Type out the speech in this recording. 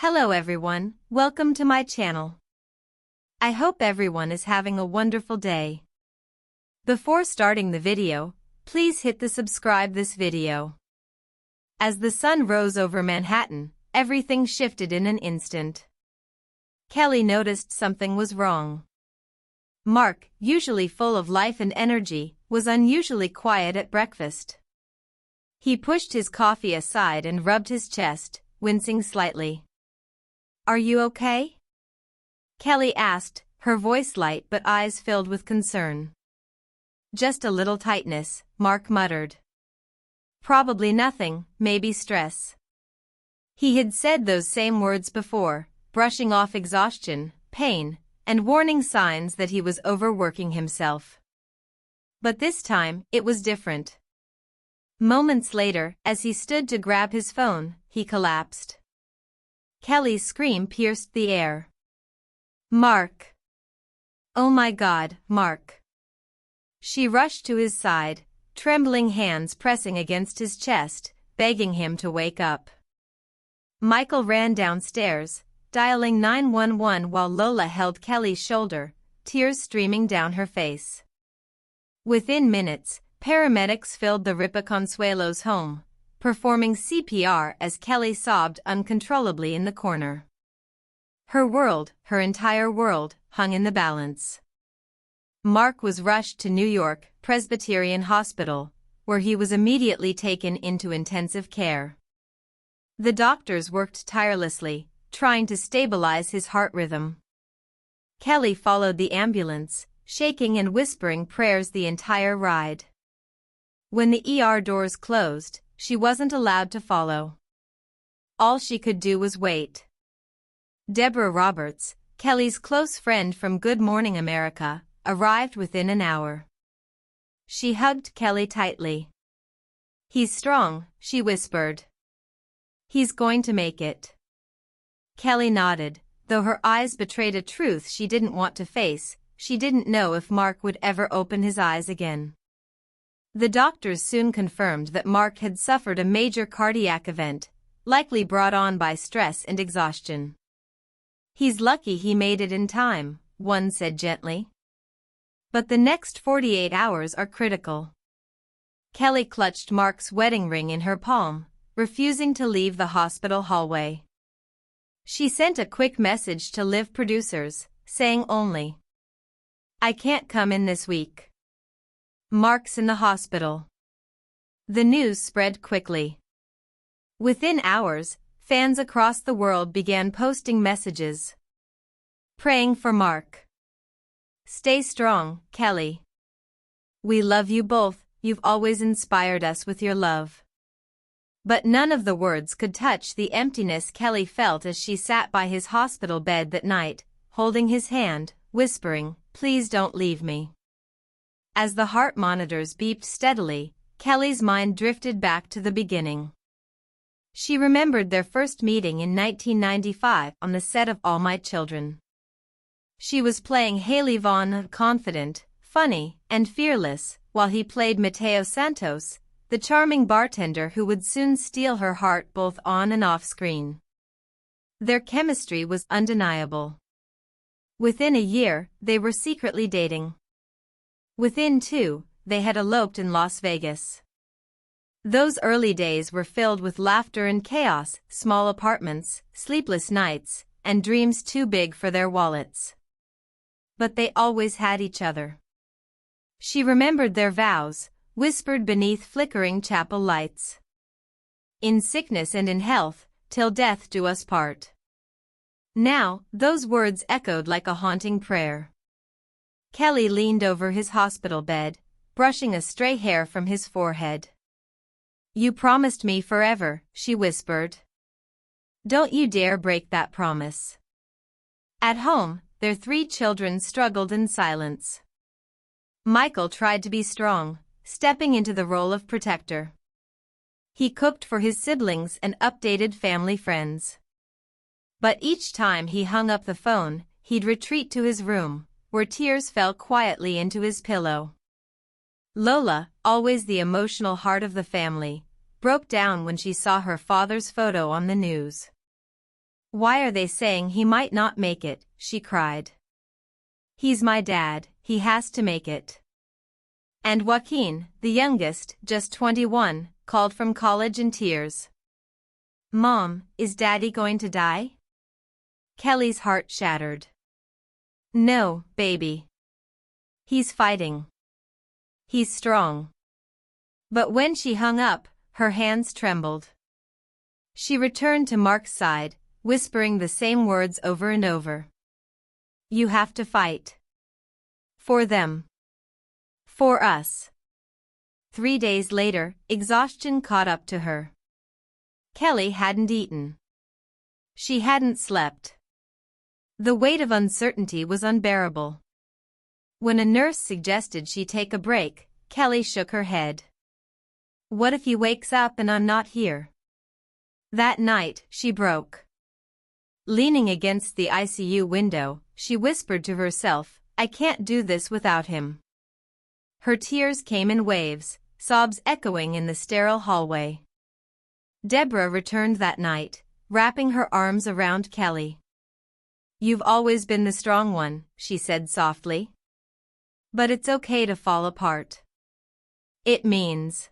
Hello everyone, welcome to my channel. I hope everyone is having a wonderful day. Before starting the video, please hit the subscribe this video. As the sun rose over Manhattan, everything shifted in an instant. Kelly noticed something was wrong. Mark, usually full of life and energy, was unusually quiet at breakfast. He pushed his coffee aside and rubbed his chest, wincing slightly. "Are you okay?" Kelly asked, her voice light but eyes filled with concern. "Just a little tightness," Mark muttered. "Probably nothing, maybe stress." He had said those same words before, brushing off exhaustion, pain, and warning signs that he was overworking himself. But this time, it was different. Moments later, as he stood to grab his phone, he collapsed. Kelly's scream pierced the air. "Mark! Oh my God, Mark!" She rushed to his side, trembling hands pressing against his chest, begging him to wake up. Michael ran downstairs, dialing 911 while Lola held Kelly's shoulder, tears streaming down her face. Within minutes, paramedics filled the Ripa Consuelos' home, performing CPR as Kelly sobbed uncontrollably in the corner. Her world, her entire world, hung in the balance. Mark was rushed to New York Presbyterian Hospital, where he was immediately taken into intensive care. The doctors worked tirelessly, trying to stabilize his heart rhythm. Kelly followed the ambulance, shaking and whispering prayers the entire ride. When the ER doors closed, she wasn't allowed to follow. All she could do was wait. Deborah Roberts, Kelly's close friend from Good Morning America, arrived within an hour. She hugged Kelly tightly. "He's strong," she whispered. "He's going to make it." Kelly nodded, though her eyes betrayed a truth she didn't want to face. She didn't know if Mark would ever open his eyes again. The doctors soon confirmed that Mark had suffered a major cardiac event, likely brought on by stress and exhaustion. "He's lucky he made it in time," one said gently. "But the next 48 hours are critical." Kelly clutched Mark's wedding ring in her palm, refusing to leave the hospital hallway. She sent a quick message to live producers, saying only, "I can't come in this week. Mark's in the hospital." The news spread quickly. Within hours, fans across the world began posting messages. "Praying for Mark. Stay strong, Kelly. We love you both, you've always inspired us with your love." But none of the words could touch the emptiness Kelly felt as she sat by his hospital bed that night, holding his hand, whispering, "Please don't leave me." As the heart monitors beeped steadily, Kelly's mind drifted back to the beginning. She remembered their first meeting in 1995 on the set of All My Children. She was playing Haley Vaughn, confident, funny, and fearless, while he played Mateo Santos, the charming bartender who would soon steal her heart both on and off screen. Their chemistry was undeniable. Within a year, they were secretly dating. Within 2, they had eloped in Las Vegas. Those early days were filled with laughter and chaos, small apartments, sleepless nights, and dreams too big for their wallets. But they always had each other. She remembered their vows, whispered beneath flickering chapel lights. "In sickness and in health, till death do us part." Now, those words echoed like a haunting prayer. Kelly leaned over his hospital bed, brushing a stray hair from his forehead. "You promised me forever," she whispered. "Don't you dare break that promise." At home, their 3 children struggled in silence. Michael tried to be strong, stepping into the role of protector. He cooked for his siblings and updated family friends. But each time he hung up the phone, he'd retreat to his room, where tears fell quietly into his pillow. Lola, always the emotional heart of the family, broke down when she saw her father's photo on the news. Why are they saying he might not make it? She cried. He's my dad, he has to make it. And Joaquin, the youngest, just 21, called from college in tears. Mom, is Daddy going to die? Kelly's heart shattered. No, baby. He's fighting. He's strong. But when she hung up, her hands trembled. She returned to Mark's side, whispering the same words over and over. You have to fight. For them. For us. 3 days later, exhaustion caught up to her. Kelly hadn't eaten. She hadn't slept. The weight of uncertainty was unbearable. When a nurse suggested she take a break, Kelly shook her head. What if he wakes up and I'm not here? That night, she broke. Leaning against the ICU window, she whispered to herself, I can't do this without him. Her tears came in waves, sobs echoing in the sterile hallway. Deborah returned that night, wrapping her arms around Kelly. You've always been the strong one, she said softly. But it's okay to fall apart. It means